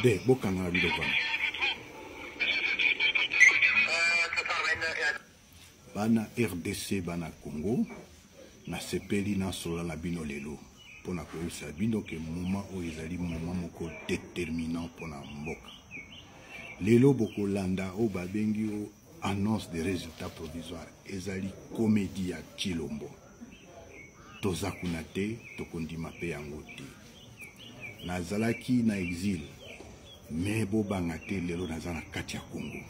de bokanga biloko bana RDC bana Congo na sepeli na sola na bino lelo pona koyebisa bino ke moment oyo ezali moment moko déterminant pona mboka lelo bokolanda o babengi o annonce des résultats provisoires ezali comédie ya Chilombo toza kuna te tokondima pe yango te nazalaki na exil mais bobanga te lelo naza na kati ya Congo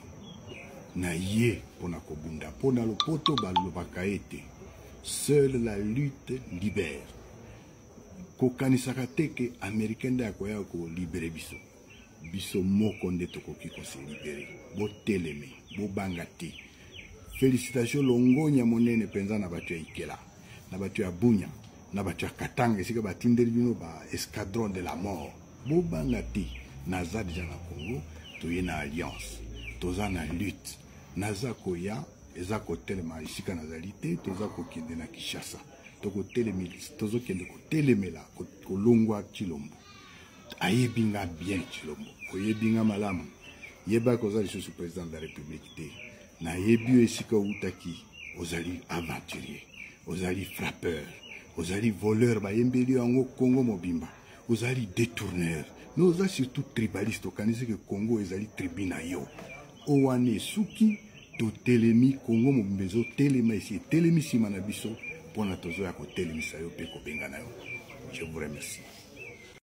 na ye pona kobunda pona lopoto balobaka ete seule la lutte libère kokanisaka te ke américain nde akoya kolibere biso biso moko nde tokoki kose libere boteleme bobanga te félicitations longonya monene penza na bato ya Ikela na bato ya Bunya na bato ya Katanga esika batindeli bino ba escadron de la mort bobanga te naza deja na Congo toye na alliance toza na lutte naza koya eza kotelema esika nazali te toza kokende na Kinshasa tozokende kotelemela kolongwa Chilombo ayebinga bien Chilombo oyebinga malamu yeba koza lisusu président de la République te na yebi esika utaki ozali aventurier ozali frappeur ozali voleur bayembeli yango Congo mobimba ozali détourneur mais ozali surtout tribaliste okanisi ke Congo ezali tribu na yo owane suki to telemi Congo mobimbezo telema esi telemi sima na biso pona tozo ya ko telemisa yo pe ko benga na yo. Je vous remercie.